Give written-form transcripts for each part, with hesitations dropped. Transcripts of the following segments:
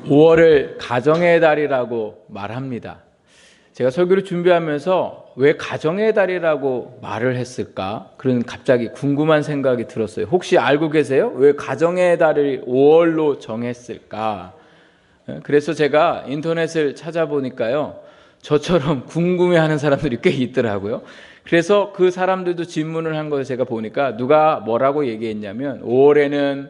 5월을 가정의 달이라고 말합니다. 제가 설교를 준비하면서 왜 가정의 달이라고 말을 했을까? 그런 갑자기 궁금한 생각이 들었어요. 혹시 알고 계세요? 왜 가정의 달을 5월로 정했을까? 그래서 제가 인터넷을 찾아보니까요, 저처럼 궁금해하는 사람들이 꽤 있더라고요. 그래서 그 사람들도 질문을 한 것을 제가 보니까 누가 뭐라고 얘기했냐면 5월에는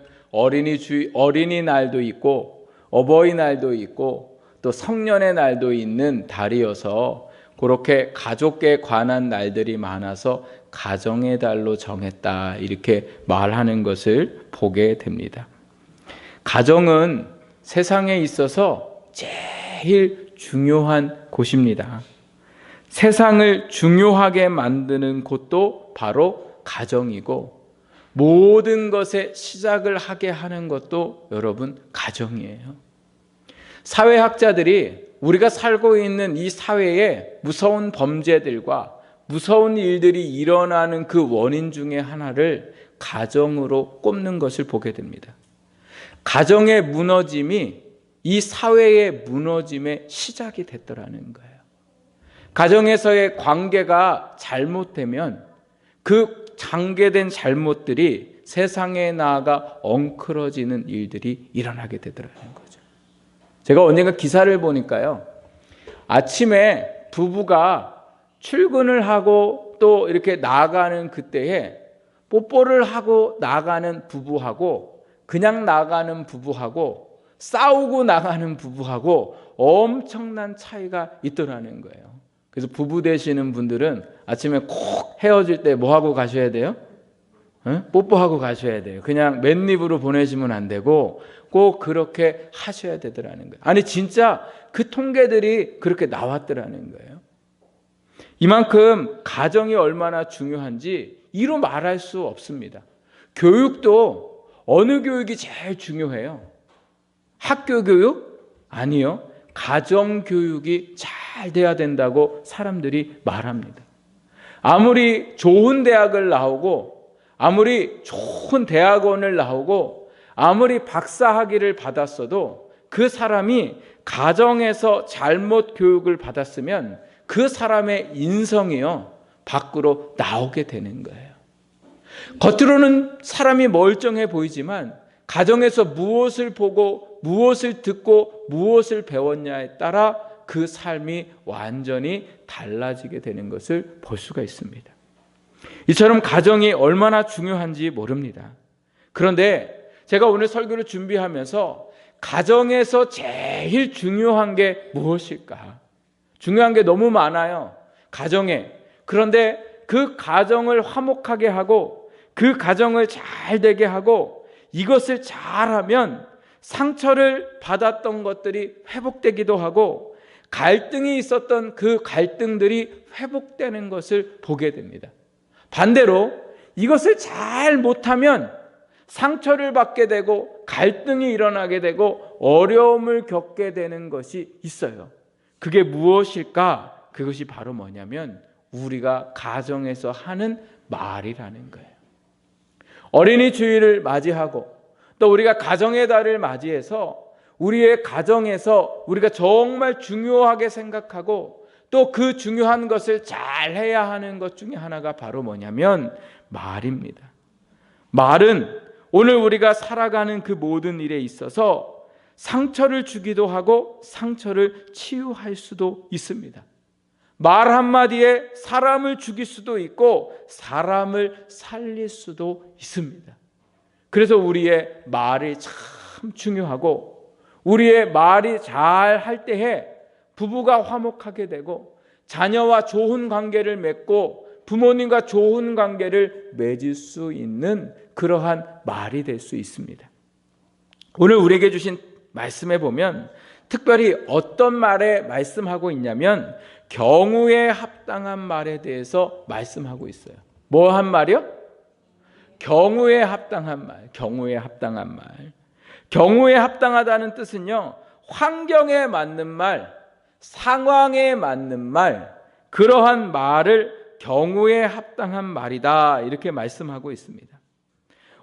어린이날도 있고 어버이날도 있고 또 성년의 날도 있는 달이어서 그렇게 가족에 관한 날들이 많아서 가정의 달로 정했다, 이렇게 말하는 것을 보게 됩니다. 가정은 세상에 있어서 제일 중요한 곳입니다. 세상을 중요하게 만드는 곳도 바로 가정이고, 모든 것의 시작을 하게 하는 것도 여러분 가정이에요. 사회학자들이 우리가 살고 있는 이 사회에 무서운 범죄들과 무서운 일들이 일어나는 그 원인 중에 하나를 가정으로 꼽는 것을 보게 됩니다. 가정의 무너짐이 이 사회의 무너짐의 시작이 됐더라는 거예요. 가정에서의 관계가 잘못되면 그 장괴된 잘못들이 세상에 나아가 엉클어지는 일들이 일어나게 되더라는 거죠. 제가 언젠가 기사를 보니까요, 아침에 부부가 출근을 하고 또 이렇게 나가는 그때에 뽀뽀를 하고 나가는 부부하고 그냥 나가는 부부하고 싸우고 나가는 부부하고 엄청난 차이가 있더라는 거예요. 그래서 부부 되시는 분들은 아침에 꼭 헤어질 때 뭐 하고 가셔야 돼요? 뽀뽀하고 가셔야 돼요. 그냥 맨입으로 보내시면 안 되고 꼭 그렇게 하셔야 되더라는 거예요. 아니 진짜 그 통계들이 그렇게 나왔더라는 거예요. 이만큼 가정이 얼마나 중요한지 이루 말할 수 없습니다. 교육도 어느 교육이 제일 중요해요? 학교 교육? 아니요. 가정 교육이 잘 돼야 된다고 사람들이 말합니다. 아무리 좋은 대학을 나오고 아무리 좋은 대학원을 나오고 아무리 박사학위를 받았어도 그 사람이 가정에서 잘못 교육을 받았으면 그 사람의 인성이요, 밖으로 나오게 되는 거예요. 겉으로는 사람이 멀쩡해 보이지만 가정에서 무엇을 보고 무엇을 듣고 무엇을 배웠냐에 따라 그 삶이 완전히 달라지게 되는 것을 볼 수가 있습니다. 이처럼 가정이 얼마나 중요한지 모릅니다. 그런데 제가 오늘 설교를 준비하면서 가정에서 제일 중요한 게 무엇일까? 중요한 게 너무 많아요, 가정에. 그런데 그 가정을 화목하게 하고 그 가정을 잘 되게 하고 이것을 잘하면 상처를 받았던 것들이 회복되기도 하고 갈등이 있었던 그 갈등들이 회복되는 것을 보게 됩니다. 반대로 이것을 잘 못하면 상처를 받게 되고 갈등이 일어나게 되고 어려움을 겪게 되는 것이 있어요. 그게 무엇일까? 그것이 바로 뭐냐면 우리가 가정에서 하는 말이라는 거예요. 어린이 주일을 맞이하고 또 우리가 가정의 달을 맞이해서 우리의 가정에서 우리가 정말 중요하게 생각하고 또 그 중요한 것을 잘 해야 하는 것 중에 하나가 바로 뭐냐면 말입니다. 말은 오늘 우리가 살아가는 그 모든 일에 있어서 상처를 주기도 하고 상처를 치유할 수도 있습니다. 말 한마디에 사람을 죽일 수도 있고 사람을 살릴 수도 있습니다. 그래서 우리의 말이 참 중요하고 우리의 말이 잘 할 때에 부부가 화목하게 되고 자녀와 좋은 관계를 맺고 부모님과 좋은 관계를 맺을 수 있는 그러한 말이 될 수 있습니다. 오늘 우리에게 주신 말씀에 보면 특별히 어떤 말에 말씀하고 있냐면 경우에 합당한 말에 대해서 말씀하고 있어요. 뭐 한 말이요? 경우에 합당한 말. 경우에 합당한 말. 경우에 합당하다는 뜻은요, 환경에 맞는 말, 상황에 맞는 말, 그러한 말을 경우에 합당한 말이다, 이렇게 말씀하고 있습니다.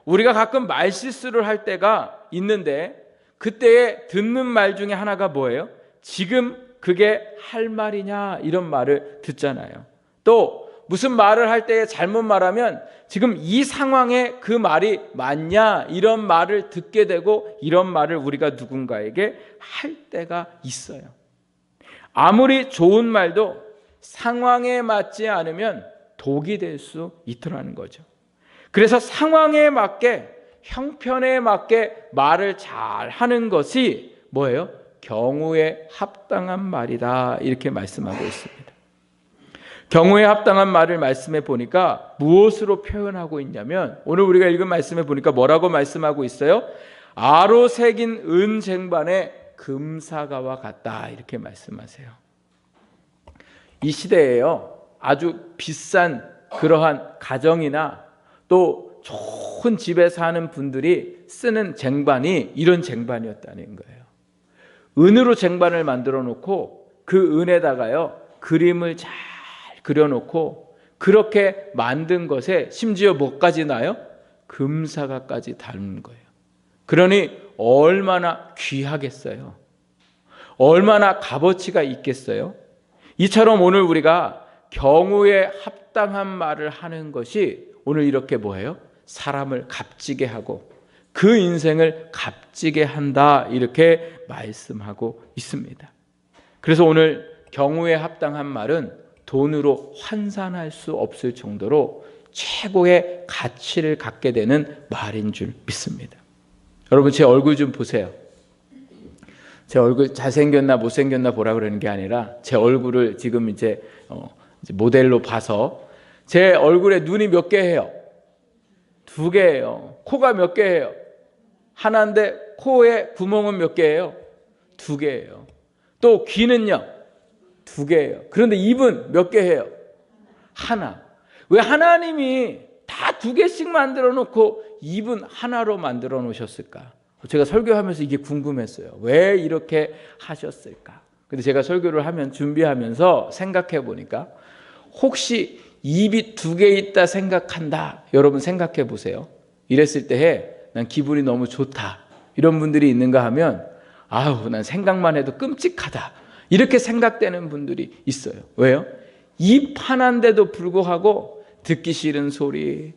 우리가 가끔 말실수를 할 때가 있는데 그때에 듣는 말 중에 하나가 뭐예요? 지금 그게 할 말이냐 이런 말을 듣잖아요. 또 무슨 말을 할 때에 잘못 말하면 지금 이 상황에 그 말이 맞냐 이런 말을 듣게 되고 이런 말을 우리가 누군가에게 할 때가 있어요. 아무리 좋은 말도 상황에 맞지 않으면 독이 될 수 있더라는 거죠. 그래서 상황에 맞게 형편에 맞게 말을 잘 하는 것이 뭐예요? 경우에 합당한 말이다 이렇게 말씀하고 있습니다. 경우에 합당한 말을 말씀해 보니까 무엇으로 표현하고 있냐면 오늘 우리가 읽은 말씀해 보니까 뭐라고 말씀하고 있어요? 아로 새긴 은 쟁반에 금사과와 같다 이렇게 말씀하세요. 이 시대에요 아주 비싼 그러한 가정이나 또 좋은 집에 사는 분들이 쓰는 쟁반이 이런 쟁반이었다는 거예요. 은으로 쟁반을 만들어 놓고 그 은에다가요 그림을 잘 그려놓고 그렇게 만든 것에 심지어 뭐까지 나요? 금사과까지 닮은 거예요. 그러니 얼마나 귀하겠어요. 얼마나 값어치가 있겠어요. 이처럼 오늘 우리가 경우에 합당한 말을 하는 것이 오늘 이렇게 뭐예요? 사람을 값지게 하고 그 인생을 값지게 한다 이렇게 말씀하고 있습니다. 그래서 오늘 경우에 합당한 말은 돈으로 환산할 수 없을 정도로 최고의 가치를 갖게 되는 말인 줄 믿습니다. 여러분 제 얼굴 좀 보세요. 제 얼굴 잘생겼나 못생겼나 보라 그러는 게 아니라 제 얼굴을 지금 이제 모델로 봐서 제 얼굴에 눈이 몇 개예요? 2개예요. 코가 몇 개예요? 하나인데 코에 구멍은 몇 개예요? 2개예요. 또 귀는요? 2개예요. 그런데 입은 몇 개예요? 하나. 왜 하나님이 다 2개씩 만들어 놓고 입은 하나로 만들어 놓으셨을까? 제가 설교하면서 이게 궁금했어요. 왜 이렇게 하셨을까? 근데 제가 설교를 준비하면서 생각해 보니까 혹시 입이 2개 있다 생각한다. 여러분 생각해 보세요. 이랬을 때에 난 기분이 너무 좋다. 이런 분들이 있는가 하면 아우 난 생각만 해도 끔찍하다. 이렇게 생각되는 분들이 있어요. 왜요? 입 하나인데도 불구하고 듣기 싫은 소리,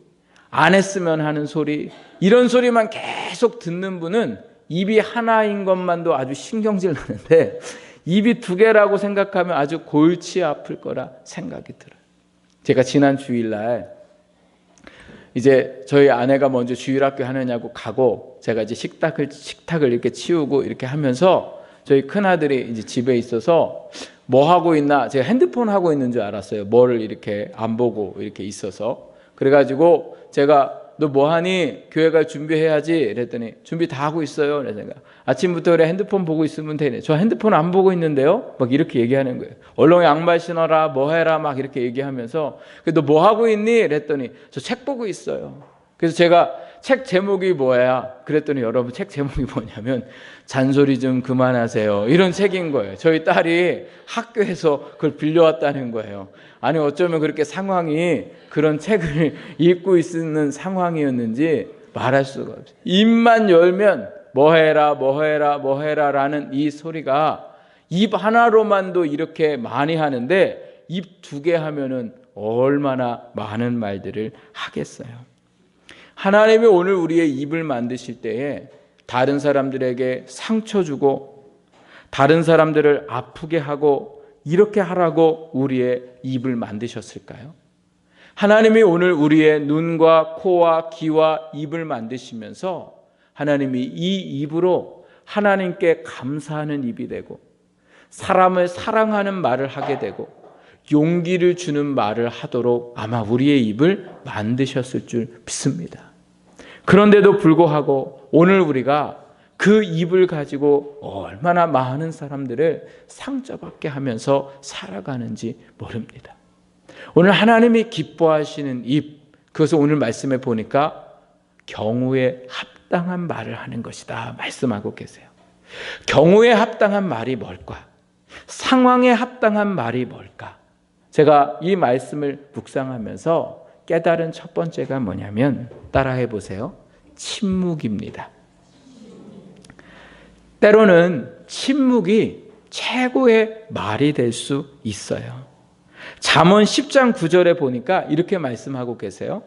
안 했으면 하는 소리, 이런 소리만 계속 듣는 분은 입이 하나인 것만도 아주 신경질 나는데 입이 2개라고 생각하면 아주 골치 아플 거라 생각이 들어요. 제가 지난 주일날 이제 저희 아내가 먼저 주일학교 하느냐고 가고 제가 이제 식탁을 이렇게 치우고 이렇게 하면서 저희 큰아들이 이제 집에 있어서 뭐 하고 있나 제가 핸드폰 하고 있는 줄 알았어요. 뭐를 이렇게 안 보고 이렇게 있어서. 그래가지고 제가 너 뭐하니? 교회 갈 준비해야지. 그랬더니 준비 다 하고 있어요. 그래서 내가 아침부터 그래 핸드폰 보고 있으면 되네. 저 핸드폰 안 보고 있는데요. 막 이렇게 얘기하는 거예요. 얼른 양말 신어라 뭐 해라 막 이렇게 얘기하면서 너 뭐 하고 있니? 그랬더니 저 책 보고 있어요. 그래서 제가 책 제목이 뭐야? 그랬더니 여러분 책 제목이 뭐냐면 잔소리 좀 그만하세요. 이런 책인 거예요. 저희 딸이 학교에서 그걸 빌려왔다는 거예요. 아니 어쩌면 그렇게 상황이 그런 책을 읽고 있는 상황이었는지 말할 수가 없어요. 입만 열면 뭐 해라 뭐 해라 뭐 해라 라는 이 소리가 입 하나로만도 이렇게 많이 하는데 입 2개 하면은 얼마나 많은 말들을 하겠어요. 하나님이 오늘 우리의 입을 만드실 때에 다른 사람들에게 상처 주고 다른 사람들을 아프게 하고 이렇게 하라고 우리의 입을 만드셨을까요? 하나님이 오늘 우리의 눈과 코와 귀와 입을 만드시면서 하나님이 이 입으로 하나님께 감사하는 입이 되고 사람을 사랑하는 말을 하게 되고 용기를 주는 말을 하도록 아마 우리의 입을 만드셨을 줄 믿습니다. 그런데도 불구하고 오늘 우리가 그 입을 가지고 얼마나 많은 사람들을 상처받게 하면서 살아가는지 모릅니다. 오늘 하나님이 기뻐하시는 입, 그것을 오늘 말씀에 보니까 경우에 합당한 말을 하는 것이다 말씀하고 계세요. 경우에 합당한 말이 뭘까? 상황에 합당한 말이 뭘까? 제가 이 말씀을 묵상하면서 깨달은 첫 번째가 뭐냐면 따라해 보세요. 침묵입니다. 때로는 침묵이 최고의 말이 될 수 있어요. 잠언 10장 9절에 보니까 이렇게 말씀하고 계세요.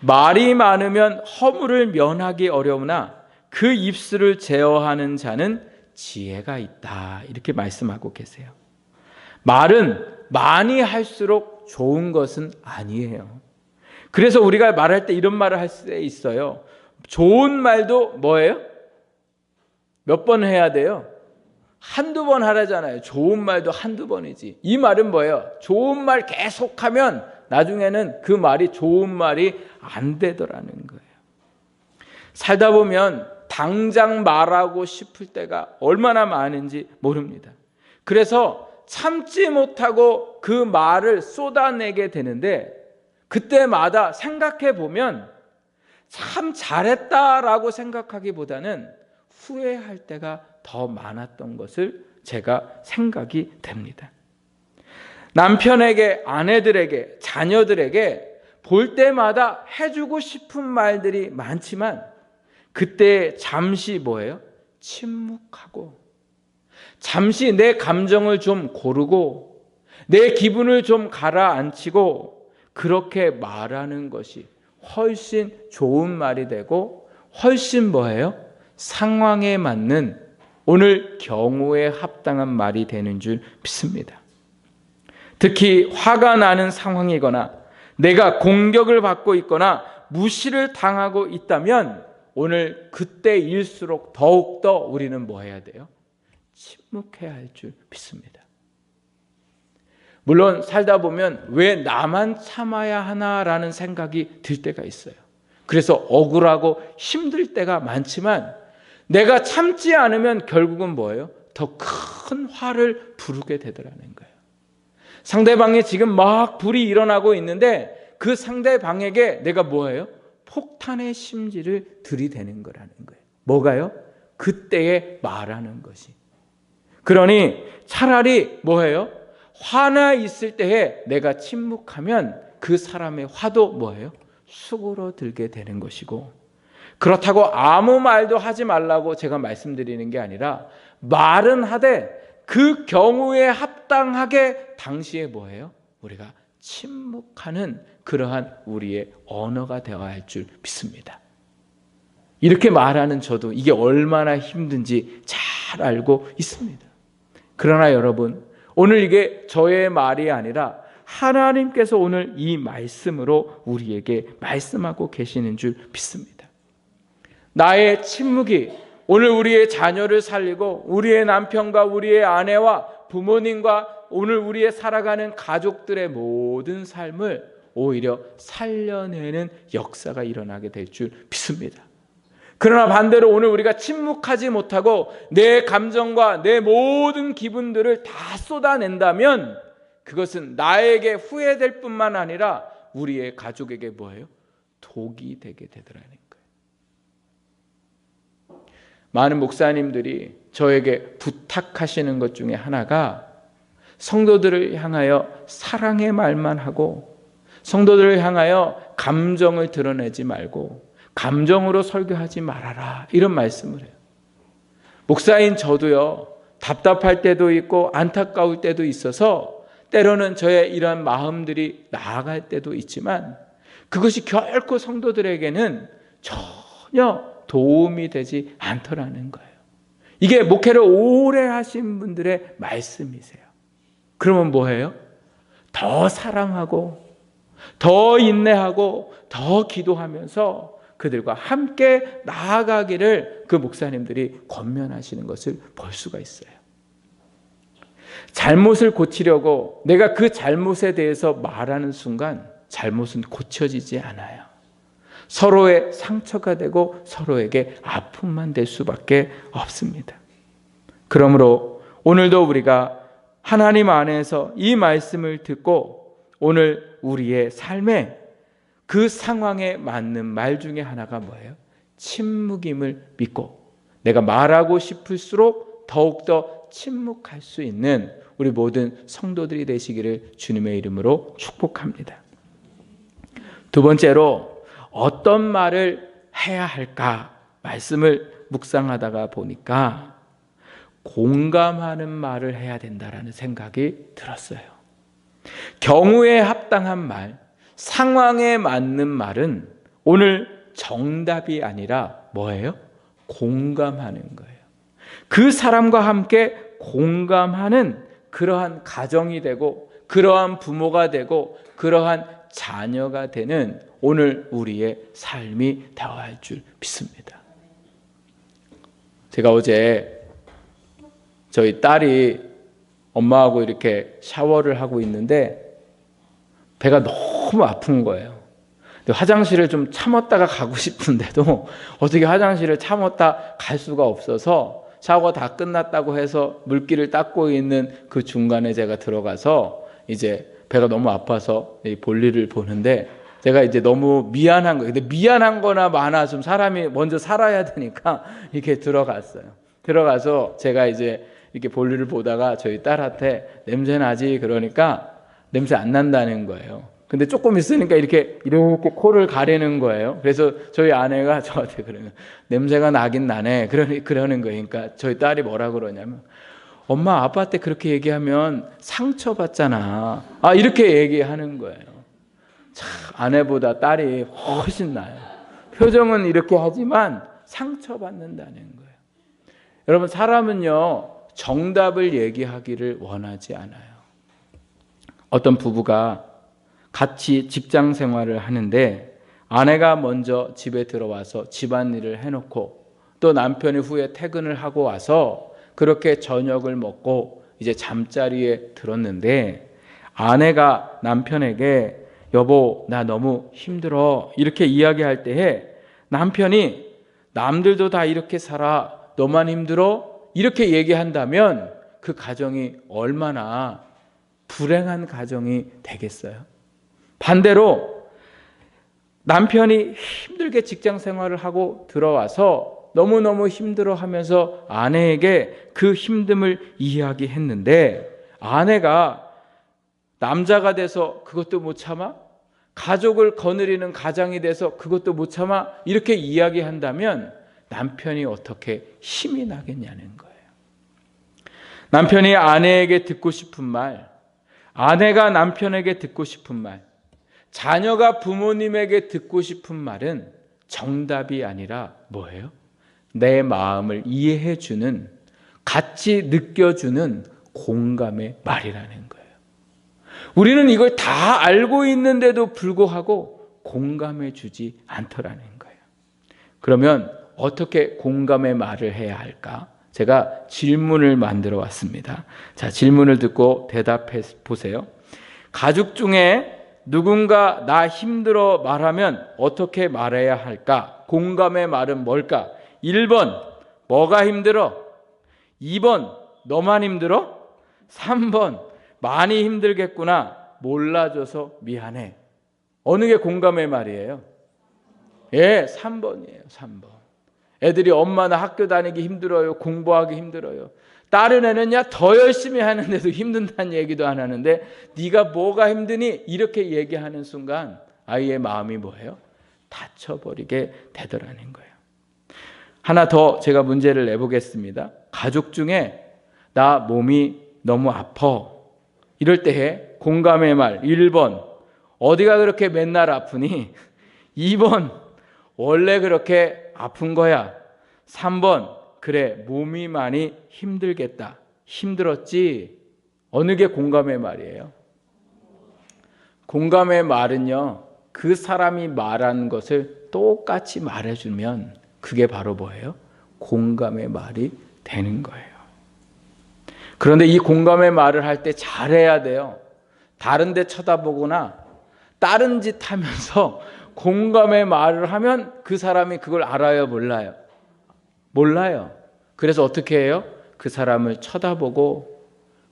말이 많으면 허물을 면하기 어려우나 그 입술을 제어하는 자는 지혜가 있다. 이렇게 말씀하고 계세요. 말은 많이 할수록 좋은 것은 아니에요. 그래서 우리가 말할 때 이런 말을 할 수 있어요. 좋은 말도 뭐예요? 몇 번 해야 돼요? 한두 번 하라잖아요. 좋은 말도 한두 번이지. 이 말은 뭐예요? 좋은 말 계속하면 나중에는 그 말이 좋은 말이 안 되더라는 거예요. 살다 보면 당장 말하고 싶을 때가 얼마나 많은지 모릅니다. 그래서 참지 못하고 그 말을 쏟아내게 되는데 그때마다 생각해 보면 참 잘했다라고 생각하기보다는 후회할 때가 더 많았던 것을 제가 생각이 됩니다. 남편에게, 아내들에게, 자녀들에게 볼 때마다 해주고 싶은 말들이 많지만 그때 잠시 뭐예요? 침묵하고 잠시 내 감정을 좀 고르고 내 기분을 좀 가라앉히고 그렇게 말하는 것이 훨씬 좋은 말이 되고 훨씬 뭐예요? 상황에 맞는 오늘 경우에 합당한 말이 되는 줄 믿습니다. 특히 화가 나는 상황이거나 내가 공격을 받고 있거나 무시를 당하고 있다면 오늘 그때일수록 더욱더 우리는 뭐 해야 돼요? 침묵해야 할 줄 믿습니다. 물론 살다 보면 왜 나만 참아야 하나라는 생각이 들 때가 있어요. 그래서 억울하고 힘들 때가 많지만 내가 참지 않으면 결국은 뭐예요? 더 큰 화를 부르게 되더라는 거예요. 상대방이 지금 막 불이 일어나고 있는데 그 상대방에게 내가 뭐예요? 폭탄의 심지를 들이대는 거라는 거예요. 뭐가요? 그때에 말하는 것이. 그러니 차라리 뭐예요? 화나 있을 때에 내가 침묵하면 그 사람의 화도 뭐예요? 수그러들게 되는 것이고 그렇다고 아무 말도 하지 말라고 제가 말씀드리는 게 아니라 말은 하되 그 경우에 합당하게 당시에 뭐예요? 우리가 침묵하는 그러한 우리의 언어가 되어야 할 줄 믿습니다. 이렇게 말하는 저도 이게 얼마나 힘든지 잘 알고 있습니다. 그러나 여러분, 오늘 이게 저의 말이 아니라 하나님께서 오늘 이 말씀으로 우리에게 말씀하고 계시는 줄 믿습니다. 나의 침묵이 오늘 우리의 자녀를 살리고 우리의 남편과 우리의 아내와 부모님과 오늘 우리의 살아가는 가족들의 모든 삶을 오히려 살려내는 역사가 일어나게 될 줄 믿습니다. 그러나 반대로 오늘 우리가 침묵하지 못하고 내 감정과 내 모든 기분들을 다 쏟아낸다면 그것은 나에게 후회될 뿐만 아니라 우리의 가족에게 뭐예요? 독이 되게 되더라는 거예요. 많은 목사님들이 저에게 부탁하시는 것 중에 하나가 성도들을 향하여 사랑의 말만 하고 성도들을 향하여 감정을 드러내지 말고 감정으로 설교하지 말아라 이런 말씀을 해요. 목사인 저도요 답답할 때도 있고 안타까울 때도 있어서 때로는 저의 이러한 마음들이 나아갈 때도 있지만 그것이 결코 성도들에게는 전혀 도움이 되지 않더라는 거예요. 이게 목회를 오래 하신 분들의 말씀이세요. 그러면 뭐예요? 더 사랑하고 더 인내하고 더 기도하면서 그들과 함께 나아가기를 그 목사님들이 권면하시는 것을 볼 수가 있어요. 잘못을 고치려고 내가 그 잘못에 대해서 말하는 순간 잘못은 고쳐지지 않아요. 서로의 상처가 되고 서로에게 아픔만 될 수밖에 없습니다. 그러므로 오늘도 우리가 하나님 안에서 이 말씀을 듣고 오늘 우리의 삶에 그 상황에 맞는 말 중에 하나가 뭐예요? 침묵임을 믿고 내가 말하고 싶을수록 더욱더 침묵할 수 있는 우리 모든 성도들이 되시기를 주님의 이름으로 축복합니다. 두 번째로 어떤 말을 해야 할까 말씀을 묵상하다가 보니까 공감하는 말을 해야 된다라는 생각이 들었어요. 경우에 합당한 말, 상황에 맞는 말은 오늘 정답이 아니라 뭐예요? 공감하는 거예요. 그 사람과 함께 공감하는 그러한 가정이 되고, 그러한 부모가 되고, 그러한 자녀가 되는 오늘 우리의 삶이 되어야 할 줄 믿습니다. 제가 어제 저희 딸이 엄마하고 이렇게 샤워를 하고 있는데 배가 너무 아픈 거예요. 화장실을 좀 참았다가 가고 싶은데도 어떻게 화장실을 참았다 갈 수가 없어서 샤워 다 끝났다고 해서 물기를 닦고 있는 그 중간에 제가 들어가서 이제 배가 너무 아파서 볼일을 보는데 제가 이제 너무 미안한 거예요. 근데 미안한 거나 마나 좀 사람이 먼저 살아야 되니까 이렇게 들어갔어요. 들어가서 제가 이제 이렇게 볼일을 보다가 저희 딸한테 냄새 나지? 그러니까 냄새 안 난다는 거예요. 근데 조금 있으니까 이렇게 코를 가리는 거예요. 그래서 저희 아내가 저한테 그러면 냄새가 나긴 나네. 그러는 거예요. 그러니까 저희 딸이 뭐라 그러냐면 엄마 아빠한테 그렇게 얘기하면 상처받잖아. 이렇게 얘기하는 거예요. 참 아내보다 딸이 훨씬 나아요. 표정은 이렇게 하지만 상처받는다는 거예요. 여러분 사람은요 정답을 얘기하기를 원하지 않아요. 어떤 부부가 같이 직장 생활을 하는데 아내가 먼저 집에 들어와서 집안일을 해놓고 또 남편이 후에 퇴근을 하고 와서 그렇게 저녁을 먹고 이제 잠자리에 들었는데 아내가 남편에게 여보 나 너무 힘들어 이렇게 이야기할 때에 남편이 남들도 다 이렇게 살아 너만 힘들어? 이렇게 얘기한다면 그 가정이 얼마나 불행한 가정이 되겠어요. 반대로 남편이 힘들게 직장 생활을 하고 들어와서 너무너무 힘들어하면서 아내에게 그 힘듦을 이야기했는데 아내가 남자가 돼서 그것도 못 참아? 가족을 거느리는 가장이 돼서 그것도 못 참아? 이렇게 이야기한다면 남편이 어떻게 힘이 나겠냐는 거예요. 남편이 아내에게 듣고 싶은 말, 아내가 남편에게 듣고 싶은 말, 자녀가 부모님에게 듣고 싶은 말은 정답이 아니라 뭐예요? 내 마음을 이해해주는, 같이 느껴주는 공감의 말이라는 거예요. 우리는 이걸 다 알고 있는데도 불구하고 공감해주지 않더라는 거예요. 그러면 어떻게 공감의 말을 해야 할까? 제가 질문을 만들어 왔습니다. 자, 질문을 듣고 대답해 보세요. 가족 중에 누군가 나 힘들어 말하면 어떻게 말해야 할까? 공감의 말은 뭘까? 1번, 뭐가 힘들어? 2번, 너만 힘들어? 3번, 많이 힘들겠구나. 몰라줘서 미안해. 어느 게 공감의 말이에요? 예, 3번이에요. 3번. 애들이 엄마 나 학교 다니기 힘들어요. 공부하기 힘들어요. 다른 애는 더 열심히 하는데도 힘든다는 얘기도 안 하는데 네가 뭐가 힘드니? 이렇게 얘기하는 순간 아이의 마음이 뭐예요? 다쳐버리게 되더라는 거예요. 하나 더 제가 문제를 내보겠습니다. 가족 중에 나 몸이 너무 아파. 이럴 때에 공감의 말 1번 어디가 그렇게 맨날 아프니? 2번 원래 그렇게 아픈 거야. 3번 그래 몸이 많이 힘들겠다. 힘들었지? 어느 게 공감의 말이에요? 공감의 말은요 그 사람이 말한 것을 똑같이 말해주면 그게 바로 뭐예요? 공감의 말이 되는 거예요. 그런데 이 공감의 말을 할 때 잘해야 돼요. 다른 데 쳐다보거나 다른 짓 하면서 공감의 말을 하면 그 사람이 그걸 알아요? 몰라요? 몰라요. 그래서 어떻게 해요? 그 사람을 쳐다보고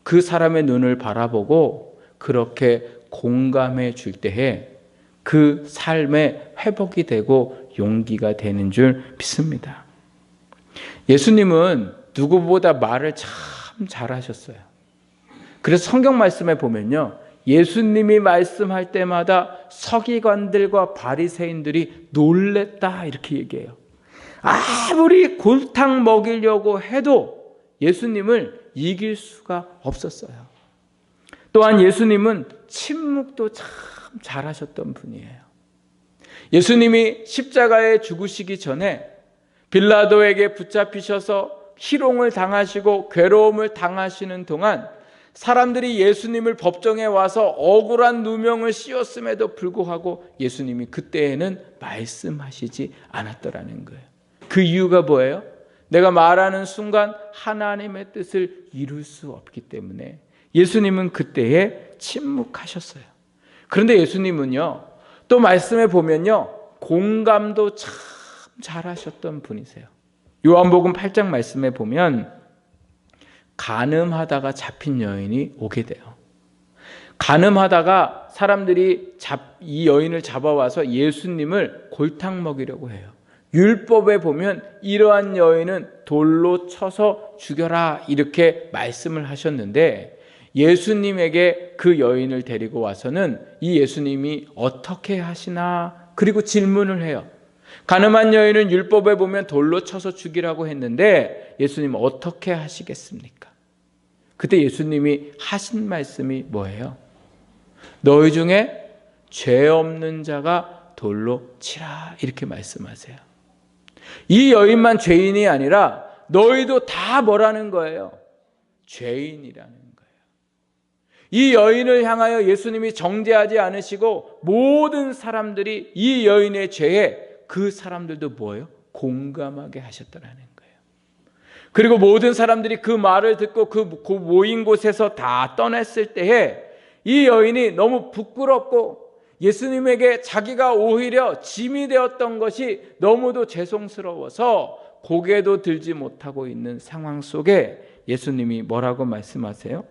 그 사람의 눈을 바라보고 그렇게 공감해 줄 때에 그 삶의 회복이 되고 용기가 되는 줄 믿습니다. 예수님은 누구보다 말을 참 잘하셨어요. 그래서 성경 말씀에 보면요. 예수님이 말씀할 때마다 서기관들과 바리새인들이 놀랬다 이렇게 얘기해요. 아무리 골탕 먹이려고 해도 예수님을 이길 수가 없었어요. 또한 예수님은 침묵도 참 잘하셨던 분이에요. 예수님이 십자가에 죽으시기 전에 빌라도에게 붙잡히셔서 희롱을 당하시고 괴로움을 당하시는 동안 사람들이 예수님을 법정에 와서 억울한 누명을 씌웠음에도 불구하고 예수님이 그때에는 말씀하시지 않았더라는 거예요. 그 이유가 뭐예요? 내가 말하는 순간 하나님의 뜻을 이룰 수 없기 때문에 예수님은 그때에 침묵하셨어요. 그런데 예수님은요, 또 말씀해 보면요, 공감도 참 잘하셨던 분이세요. 요한복음 8장 말씀에 보면 간음하다가 잡힌 여인이 오게 돼요. 간음하다가 사람들이 이 여인을 잡아와서 예수님을 골탕 먹이려고 해요. 율법에 보면 이러한 여인은 돌로 쳐서 죽여라 이렇게 말씀을 하셨는데 예수님에게 그 여인을 데리고 와서는 이 예수님이 어떻게 하시나 그리고 질문을 해요. 간음한 여인은 율법에 보면 돌로 쳐서 죽이라고 했는데 예수님 어떻게 하시겠습니까? 그때 예수님이 하신 말씀이 뭐예요? 너희 중에 죄 없는 자가 돌로 치라 이렇게 말씀하세요. 이 여인만 죄인이 아니라 너희도 다 뭐라는 거예요? 죄인이라는 거예요. 이 여인을 향하여 예수님이 정죄하지 않으시고 모든 사람들이 이 여인의 죄에 그 사람들도 뭐예요? 공감하게 하셨다라는 거예요. 그리고 모든 사람들이 그 말을 듣고 그 모인 곳에서 다 떠났을 때에 이 여인이 너무 부끄럽고 예수님에게 자기가 오히려 짐이 되었던 것이 너무도 죄송스러워서 고개도 들지 못하고 있는 상황 속에 예수님이 뭐라고 말씀하세요?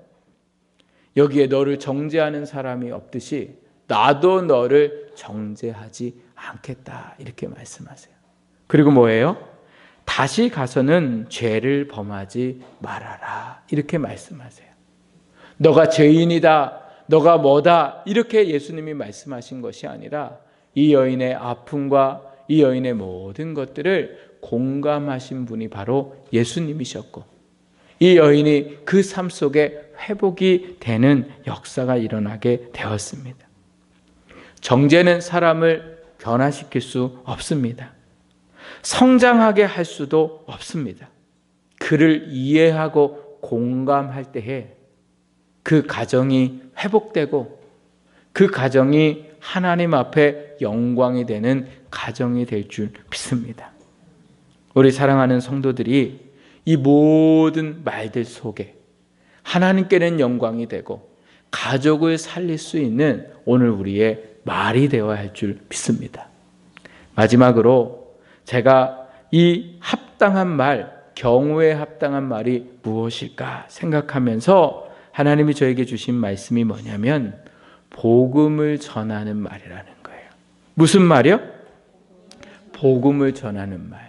여기에 너를 정죄하는 사람이 없듯이 나도 너를 정죄하지 않겠다 이렇게 말씀하세요. 그리고 뭐예요? 다시 가서는 죄를 범하지 말아라 이렇게 말씀하세요. 너가 죄인이다, 너가 뭐다 이렇게 예수님이 말씀하신 것이 아니라 이 여인의 아픔과 이 여인의 모든 것들을 공감하신 분이 바로 예수님이셨고 이 여인이 그 삶 속에 회복이 되는 역사가 일어나게 되었습니다. 정죄는 사람을 변화시킬 수 없습니다. 성장하게 할 수도 없습니다. 그를 이해하고 공감할 때에 그 가정이 회복되고 그 가정이 하나님 앞에 영광이 되는 가정이 될 줄 믿습니다. 우리 사랑하는 성도들이 이 모든 말들 속에 하나님께는 영광이 되고 가족을 살릴 수 있는 오늘 우리의 말이 되어야 할 줄 믿습니다. 마지막으로 제가 이 합당한 말, 경우에 합당한 말이 무엇일까 생각하면서 하나님이 저에게 주신 말씀이 뭐냐면 복음을 전하는 말이라는 거예요. 무슨 말이요? 복음을 전하는 말.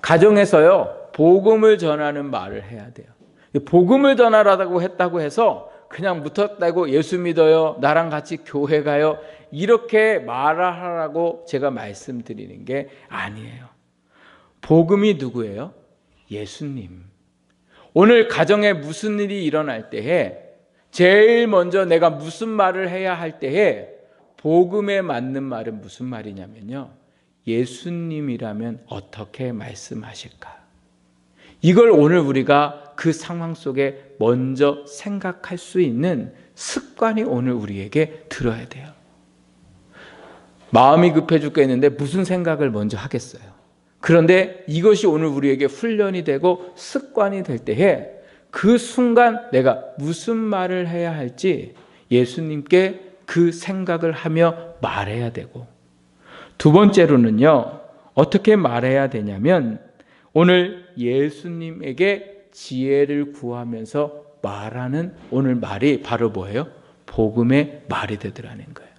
가정에서요, 복음을 전하는 말을 해야 돼요. 복음을 전하라고 했다고 해서 그냥 묻었다고 예수 믿어요, 나랑 같이 교회 가요 이렇게 말하라고 제가 말씀드리는 게 아니에요. 복음이 누구예요? 예수님. 오늘 가정에 무슨 일이 일어날 때에 제일 먼저 내가 무슨 말을 해야 할 때에 복음에 맞는 말은 무슨 말이냐면요, 예수님이라면 어떻게 말씀하실까? 이걸 오늘 우리가 그 상황 속에 먼저 생각할 수 있는 습관이 오늘 우리에게 들어야 돼요. 마음이 급해 죽겠는데 무슨 생각을 먼저 하겠어요. 그런데 이것이 오늘 우리에게 훈련이 되고 습관이 될 때에 그 순간 내가 무슨 말을 해야 할지 예수님께 그 생각을 하며 말해야 되고, 두 번째로는요, 어떻게 말해야 되냐면 오늘 예수님에게 지혜를 구하면서 말하는 오늘 말이 바로 뭐예요? 복음의 말이 되더라는 거예요.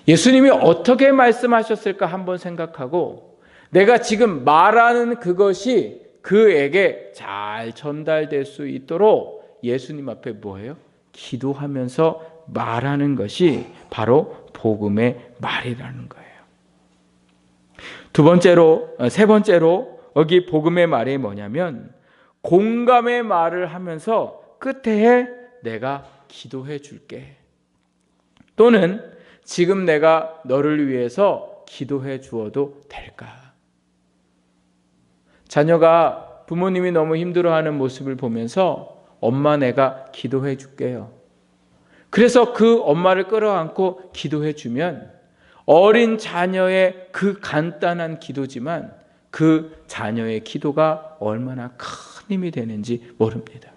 예수님이 어떻게 말씀하셨을까 한번 생각하고 내가 지금 말하는 그것이 그에게 잘 전달될 수 있도록 예수님 앞에 뭐예요? 기도하면서 말하는 것이 바로 복음의 말이라는 거예요. 세 번째로 여기 복음의 말이 뭐냐면 공감의 말을 하면서 끝에 내가 기도해 줄게. 또는 지금 내가 너를 위해서 기도해 주어도 될까? 자녀가 부모님이 너무 힘들어하는 모습을 보면서 엄마 내가 기도해 줄게요. 그래서 그 엄마를 끌어안고 기도해 주면 어린 자녀의 그 간단한 기도지만 그 자녀의 기도가 얼마나 큰 힘이 되는지 모릅니다.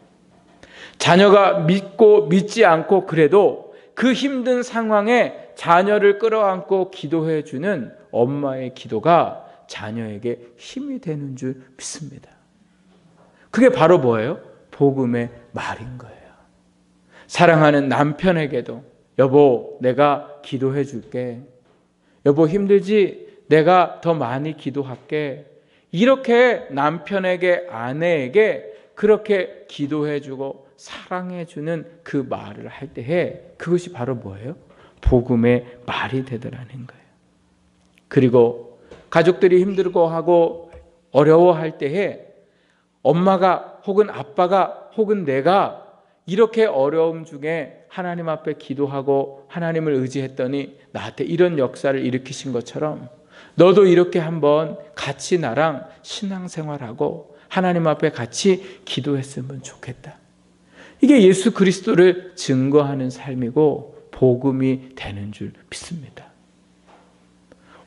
자녀가 믿고 믿지 않고 그래도 그 힘든 상황에 자녀를 끌어안고 기도해 주는 엄마의 기도가 자녀에게 힘이 되는 줄 믿습니다. 그게 바로 뭐예요? 복음의 말인 거예요. 사랑하는 남편에게도 여보 내가 기도해 줄게. 여보 힘들지? 내가 더 많이 기도할게. 이렇게 남편에게 아내에게 그렇게 기도해 주고 사랑해 주는 그 말을 할 때에 그것이 바로 뭐예요? 복음의 말이 되더라는 거예요. 그리고 가족들이 힘들고하고 어려워할 때에 엄마가 혹은 아빠가 혹은 내가 이렇게 어려움 중에 하나님 앞에 기도하고 하나님을 의지했더니 나한테 이런 역사를 일으키신 것처럼 너도 이렇게 한번 같이 나랑 신앙생활하고 하나님 앞에 같이 기도했으면 좋겠다. 이게 예수 그리스도를 증거하는 삶이고 복음이 되는 줄 믿습니다.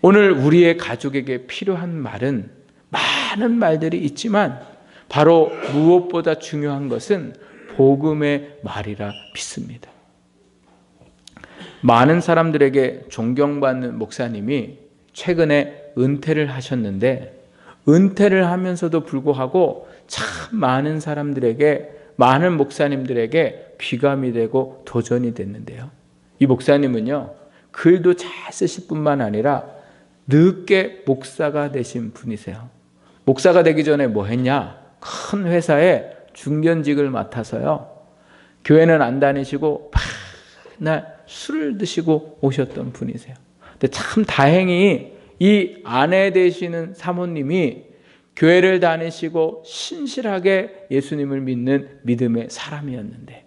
오늘 우리의 가족에게 필요한 말은 많은 말들이 있지만 바로 무엇보다 중요한 것은 복음의 말이라 믿습니다. 많은 사람들에게 존경받는 목사님이 최근에 은퇴를 하셨는데 은퇴를 하면서도 불구하고 참 많은 사람들에게 많은 목사님들에게 귀감이 되고 도전이 됐는데요. 이 목사님은요 글도 잘 쓰실 뿐만 아니라 늦게 목사가 되신 분이세요. 목사가 되기 전에 뭐 했냐? 큰 회사에 중견직을 맡아서요 교회는 안 다니시고 맨날 술을 드시고 오셨던 분이세요. 근데 참 다행히 이 아내 되시는 사모님이 교회를 다니시고 신실하게 예수님을 믿는 믿음의 사람이었는데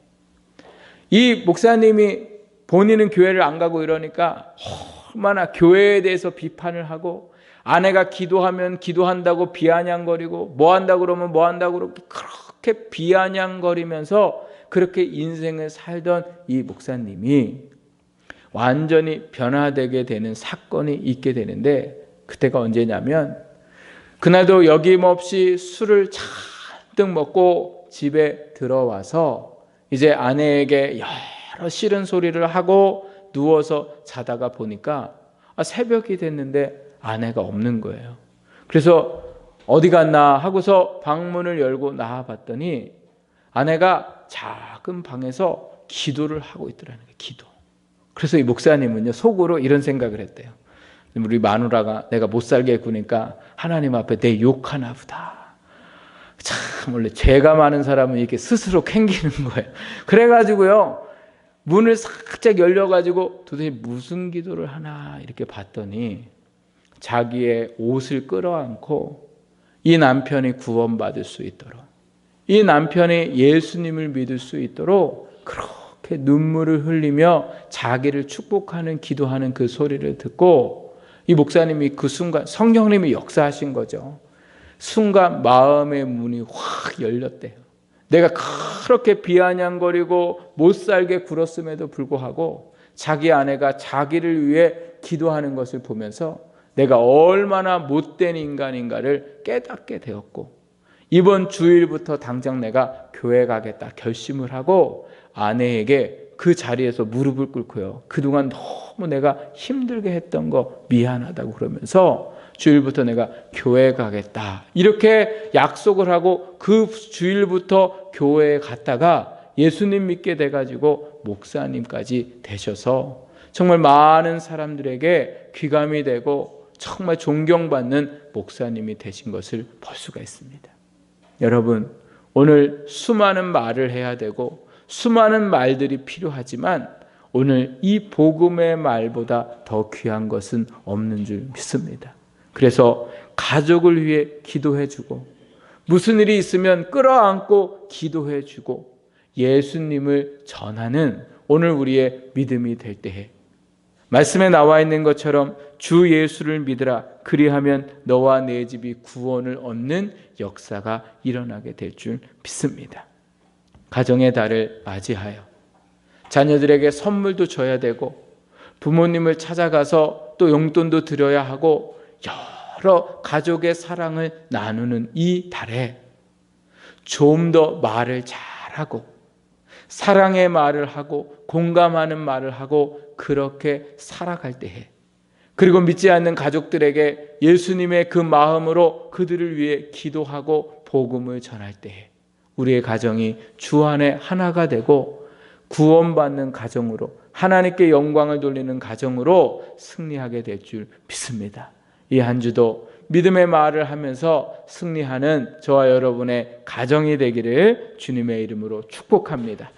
이 목사님이 본인은 교회를 안 가고 이러니까 얼마나 교회에 대해서 비판을 하고 아내가 기도하면 기도한다고 비아냥거리고 뭐 한다고 그러면 뭐 한다고 그렇게 비아냥거리면서 그렇게 인생을 살던 이 목사님이 완전히 변화되게 되는 사건이 있게 되는데 그때가 언제냐면 그날도 여김없이 술을 잔뜩 먹고 집에 들어와서 이제 아내에게 여러 싫은 소리를 하고 누워서 자다가 보니까 새벽이 됐는데 아내가 없는 거예요. 그래서 어디 갔나 하고서 방문을 열고 나와봤더니 아내가 작은 방에서 기도를 하고 있더라는 거예요. 기도. 그래서 이 목사님은요 속으로 이런 생각을 했대요. 우리 마누라가 내가 못 살게 구니까 하나님 앞에 내 욕하나 보다. 참 원래 죄가 많은 사람은 이렇게 스스로 캥기는 거예요. 그래가지고요 문을 살짝 열려가지고 도대체 무슨 기도를 하나 이렇게 봤더니 자기의 옷을 끌어안고 이 남편이 구원받을 수 있도록 이 남편이 예수님을 믿을 수 있도록 그렇게 눈물을 흘리며 자기를 축복하는 기도하는 그 소리를 듣고 이 목사님이 그 순간 성령님이 역사하신 거죠. 순간 마음의 문이 확 열렸대요. 내가 그렇게 비아냥거리고 못 살게 굴었음에도 불구하고 자기 아내가 자기를 위해 기도하는 것을 보면서 내가 얼마나 못된 인간인가를 깨닫게 되었고 이번 주일부터 당장 내가 교회 가겠다 결심을 하고 아내에게 그 자리에서 무릎을 꿇고요. 그동안 너무 내가 힘들게 했던 거 미안하다고 그러면서 주일부터 내가 교회 가겠다 이렇게 약속을 하고 그 주일부터 교회에 갔다가 예수님 믿게 돼가지고 목사님까지 되셔서 정말 많은 사람들에게 귀감이 되고 정말 존경받는 목사님이 되신 것을 볼 수가 있습니다. 여러분 오늘 수많은 말을 해야 되고 수많은 말들이 필요하지만 오늘 이 복음의 말보다 더 귀한 것은 없는 줄 믿습니다. 그래서 가족을 위해 기도해주고 무슨 일이 있으면 끌어안고 기도해 주고 예수님을 전하는 오늘 우리의 믿음이 될 때에 말씀에 나와 있는 것처럼 주 예수를 믿으라 그리하면 너와 내 집이 구원을 얻는 역사가 일어나게 될 줄 믿습니다. 가정의 달을 맞이하여 자녀들에게 선물도 줘야 되고 부모님을 찾아가서 또 용돈도 드려야 하고 여러 가족의 사랑을 나누는 이 달에 좀 더 말을 잘하고 사랑의 말을 하고 공감하는 말을 하고 그렇게 살아갈 때에 그리고 믿지 않는 가족들에게 예수님의 그 마음으로 그들을 위해 기도하고 복음을 전할 때에 우리의 가정이 주 안에 하나가 되고 구원받는 가정으로 하나님께 영광을 돌리는 가정으로 승리하게 될 줄 믿습니다. 이 한 주도 믿음의 말을 하면서 승리하는 저와 여러분의 가정이 되기를 주님의 이름으로 축복합니다.